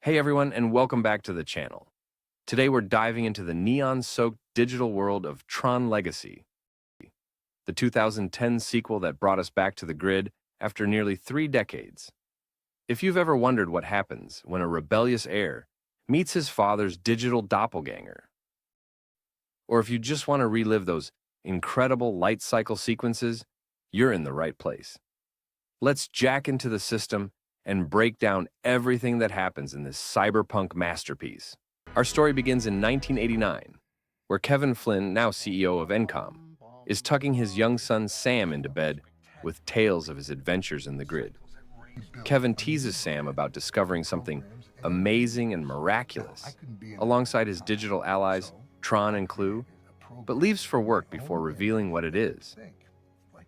Hey everyone, and welcome back to the channel. Today we're diving into the neon-soaked digital world of TRON Legacy, the 2010 sequel that brought us back to the grid after nearly 3 decades. If you've ever wondered what happens when a rebellious heir meets his father's digital doppelganger, or if you just want to relive those incredible light cycle sequences, you're in the right place. Let's jack into the system and break down everything that happens in this cyberpunk masterpiece. Our story begins in 1989, where Kevin Flynn, now CEO of Encom, is tucking his young son Sam into bed with tales of his adventures in the grid. Kevin teases Sam about discovering something amazing and miraculous, alongside his digital allies Tron and Clue, but leaves for work before revealing what it is.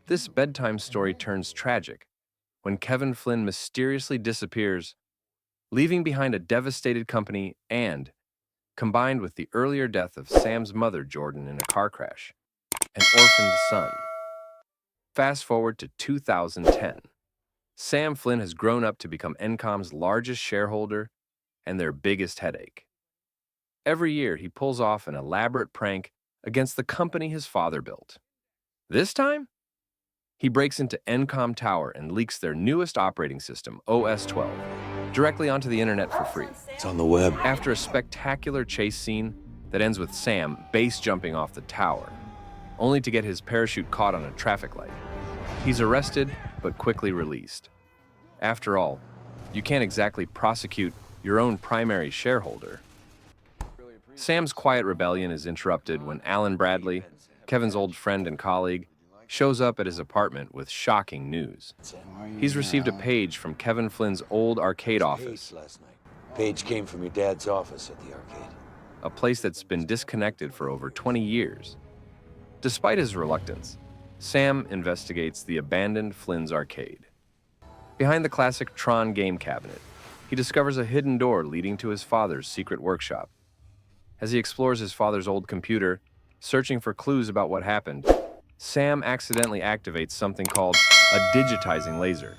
This bedtime story turns tragic when Kevin Flynn mysteriously disappears, leaving behind a devastated company and, combined with the earlier death of Sam's mother, Jordan, in a car crash, an orphaned son. Fast forward to 2010. Sam Flynn has grown up to become Encom's largest shareholder and their biggest headache. Every year, he pulls off an elaborate prank against the company his father built. This time, he breaks into Encom Tower and leaks their newest operating system, OS 12, directly onto the internet for free. It's on the web. After a spectacular chase scene that ends with Sam base jumping off the tower, only to get his parachute caught on a traffic light. He's arrested, but quickly released. After all, you can't exactly prosecute your own primary shareholder. Sam's quiet rebellion is interrupted when Alan Bradley, Kevin's old friend and colleague, shows up at his apartment with shocking news. He's received a page from Kevin Flynn's old arcade office. Page came from your dad's office at the arcade. A place that's been disconnected for over 20 years. Despite his reluctance, Sam investigates the abandoned Flynn's arcade. Behind the classic Tron game cabinet, he discovers a hidden door leading to his father's secret workshop. As he explores his father's old computer, searching for clues about what happened, Sam accidentally activates something called a digitizing laser.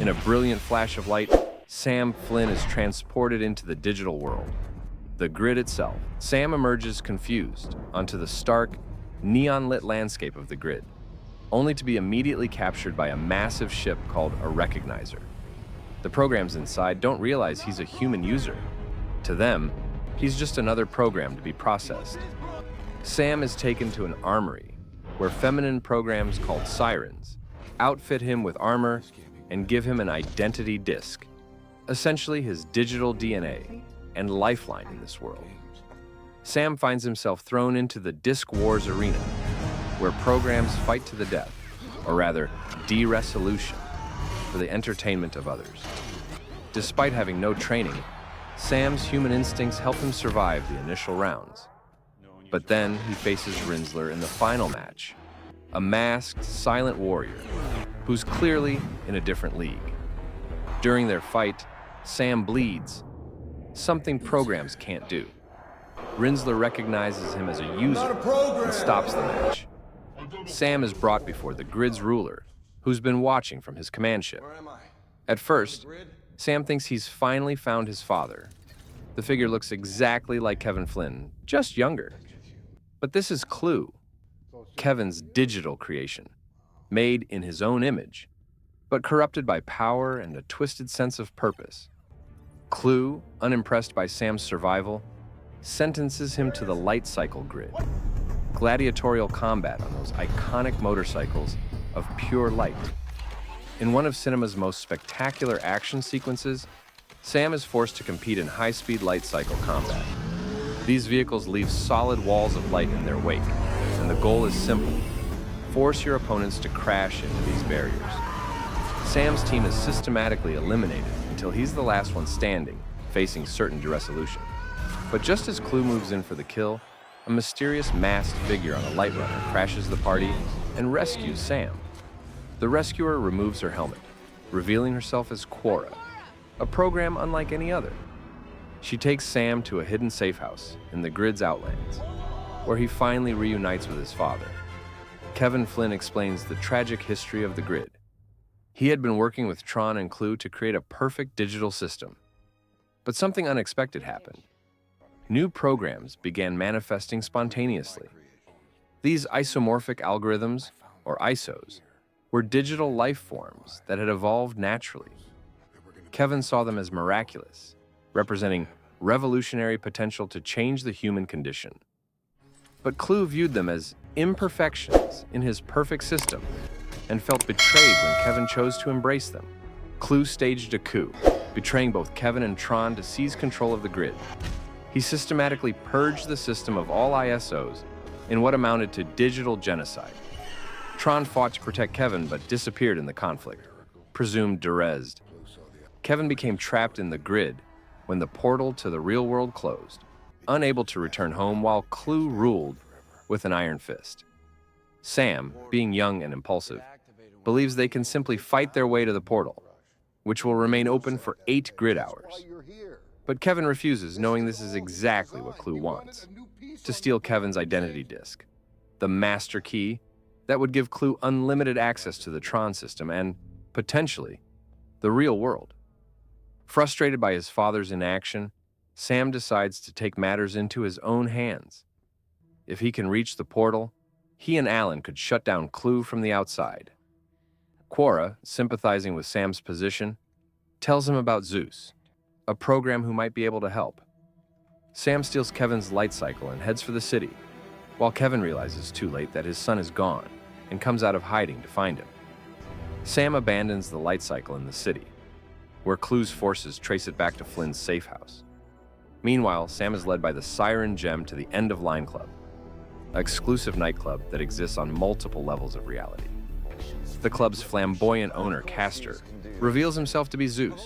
In a brilliant flash of light, Sam Flynn is transported into the digital world, the grid itself. Sam emerges confused onto the stark, neon-lit landscape of the grid, only to be immediately captured by a massive ship called a recognizer. The programs inside don't realize he's a human user. To them, he's just another program to be processed. Sam is taken to an armory, where feminine programs called sirens outfit him with armor and give him an identity disk, essentially his digital DNA and lifeline in this world. Sam finds himself thrown into the Disc Wars arena, where programs fight to the death, or rather, de-resolution, for the entertainment of others. Despite having no training, Sam's human instincts help him survive the initial rounds. But then he faces Rinsler in the final match, a masked, silent warrior who's clearly in a different league. During their fight, Sam bleeds, something programs can't do. Rinsler recognizes him as a user and stops the match. Sam is brought before the grid's ruler, who's been watching from his command ship. At first, Sam thinks he's finally found his father. The figure looks exactly like Kevin Flynn, just younger. But this is Clue, Kevin's digital creation, made in his own image, but corrupted by power and a twisted sense of purpose. Clue, unimpressed by Sam's survival, sentences him to the light cycle grid, gladiatorial combat on those iconic motorcycles of pure light. In one of cinema's most spectacular action sequences, Sam is forced to compete in high-speed light cycle combat. These vehicles leave solid walls of light in their wake, and the goal is simple: force your opponents to crash into these barriers. Sam's team is systematically eliminated until he's the last one standing, facing certain de-resolution. But just as Clue moves in for the kill, a mysterious masked figure on a light runner crashes the party and rescues Sam. The rescuer removes her helmet, revealing herself as Quorra, a program unlike any other. She takes Sam to a hidden Safehouse in the grid's outlands, where he finally reunites with his father. Kevin Flynn explains the tragic history of the grid. He had been working with Tron and Clue to create a perfect digital system. But something unexpected happened. New programs began manifesting spontaneously. These isomorphic algorithms, or ISOs, were digital life forms that had evolved naturally. Kevin saw them as miraculous, representing revolutionary potential to change the human condition. But Clue viewed them as imperfections in his perfect system and felt betrayed when Kevin chose to embrace them. Clue staged a coup, betraying both Kevin and Tron to seize control of the grid. He systematically purged the system of all ISOs in what amounted to digital genocide. Tron fought to protect Kevin but disappeared in the conflict, presumed derezzed. Kevin became trapped in the grid when the portal to the real world closed, unable to return home while Clue ruled with an iron fist. Sam, being young and impulsive, believes they can simply fight their way to the portal, which will remain open for 8 grid hours. But Kevin refuses, knowing this is exactly what Clue wants: to steal Kevin's identity disk, the master key that would give Clue unlimited access to the Tron system and, potentially, the real world. Frustrated by his father's inaction, Sam decides to take matters into his own hands. If he can reach the portal, he and Alan could shut down Clue from the outside. Quorra, sympathizing with Sam's position, tells him about Zuse, a program who might be able to help. Sam steals Kevin's light cycle and heads for the city, while Kevin realizes too late that his son is gone and comes out of hiding to find him. Sam abandons the light cycle in the city, where Clue's forces trace it back to Flynn's Safehouse. Meanwhile, Sam is led by the Siren Gem to the End of Line Club, an exclusive nightclub that exists on multiple levels of reality. The club's flamboyant owner, Castor, reveals himself to be Zuse,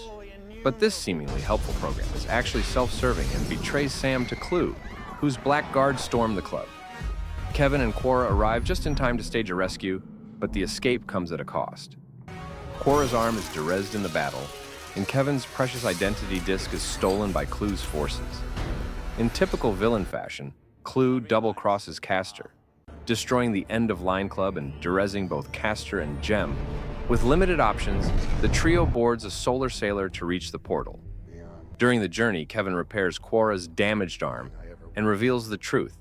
but this seemingly helpful program is actually self-serving and betrays Sam to Clue, whose black guards storm the club. Kevin and Quorra arrive just in time to stage a rescue, but the escape comes at a cost. Quorra's arm is derezzed in the battle, and Kevin's precious identity disk is stolen by Clue's forces. In typical villain fashion, Clue double-crosses Castor, destroying the End of Line Club and derezzing both Castor and Gem. With limited options, the trio boards a solar sailor to reach the portal. During the journey, Kevin repairs Quorra's damaged arm and reveals the truth.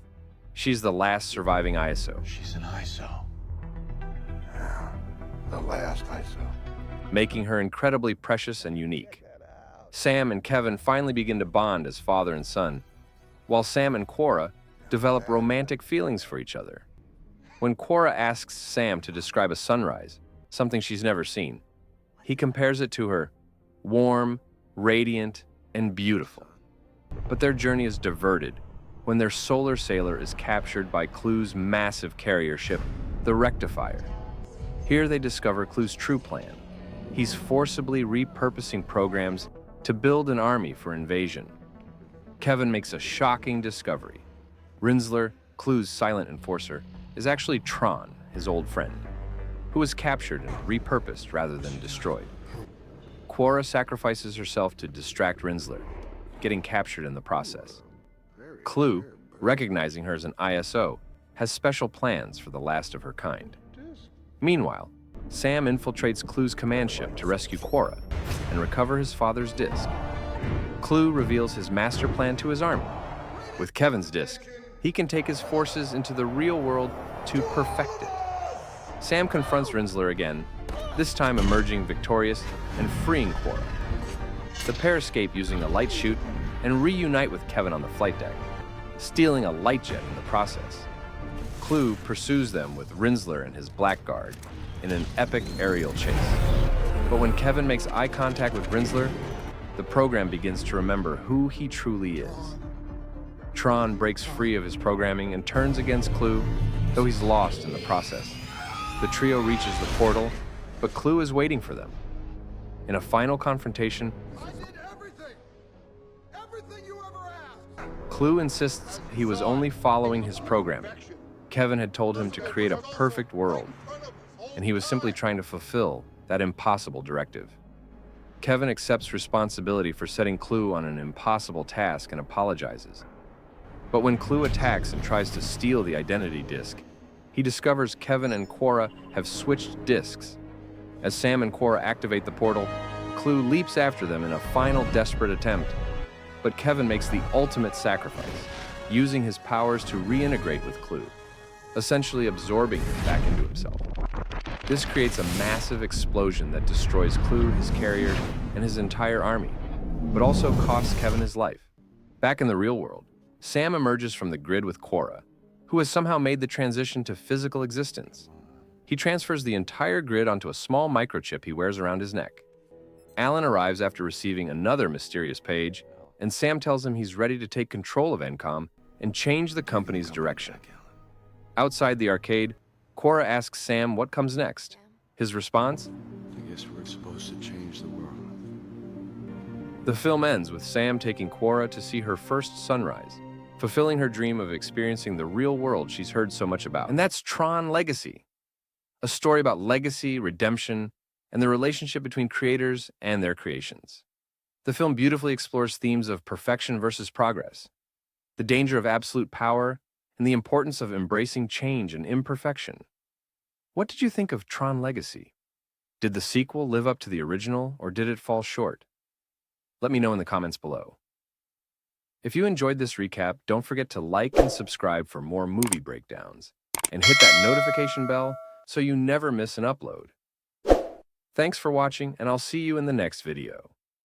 She's the last surviving ISO. She's an ISO. Yeah, the last ISO. Making her incredibly precious and unique. Sam and Kevin finally begin to bond as father and son, while Sam and Quorra develop romantic feelings for each other. When Quorra asks Sam to describe a sunrise, something she's never seen, he compares it to her: warm, radiant, and beautiful. But their journey is diverted when their solar sailor is captured by Clue's massive carrier ship, the Rectifier. Here they discover Clue's true plan. He's forcibly repurposing programs to build an army for invasion. Kevin makes a shocking discovery. Rinzler, Clue's silent enforcer, is actually Tron, his old friend, who was captured and repurposed rather than destroyed. Quorra sacrifices herself to distract Rinzler, getting captured in the process. Clue, recognizing her as an ISO, has special plans for the last of her kind. Meanwhile, Sam infiltrates Clue's command ship to rescue Quorra and recover his father's disk. Clue reveals his master plan to his army. With Kevin's disk, he can take his forces into the real world to perfect it. Sam confronts Rinzler again, this time emerging victorious and freeing Quorra. The pair escape using a light chute and reunite with Kevin on the flight deck, stealing a light jet in the process. Clue pursues them with Rinzler and his blackguard in an epic aerial chase. But when Kevin makes eye contact with Rinzler, the program begins to remember who he truly is. Tron breaks free of his programming and turns against Clue, though he's lost in the process. The trio reaches the portal, but Clue is waiting for them. In a final confrontation, Everything you ever asked. Clue insists he was only following his programming. Kevin had told him to create a perfect world, and he was simply trying to fulfill that impossible directive. Kevin accepts responsibility for setting Clue on an impossible task and apologizes. But when Clue attacks and tries to steal the identity disk, he discovers Kevin and Quorra have switched disks. As Sam and Quorra activate the portal, Clue leaps after them in a final desperate attempt, But Kevin makes the ultimate sacrifice, using his powers to reintegrate with Clue, essentially absorbing him back into himself. This creates a massive explosion that destroys Clue, his carrier, and his entire army, but also costs Kevin his life. Back in the real world, Sam emerges from the grid with Quorra, who has somehow made the transition to physical existence. He transfers the entire grid onto a small microchip he wears around his neck. Alan arrives after receiving another mysterious page, and Sam tells him he's ready to take control of Encom and change the company's direction. Outside the arcade, Quorra asks Sam what comes next. His response? I guess we're supposed to change the world. The film ends with Sam taking Quorra to see her first sunrise, fulfilling her dream of experiencing the real world she's heard so much about. And that's TRON Legacy, a story about legacy, redemption, and the relationship between creators and their creations. The film beautifully explores themes of perfection versus progress, the danger of absolute power, and the importance of embracing change and imperfection. What did you think of TRON Legacy? Did the sequel live up to the original, or did it fall short? Let me know in the comments below. If you enjoyed this recap, don't forget to like and subscribe for more movie breakdowns, and hit that notification bell so you never miss an upload. Thanks for watching, and I'll see you in the next video.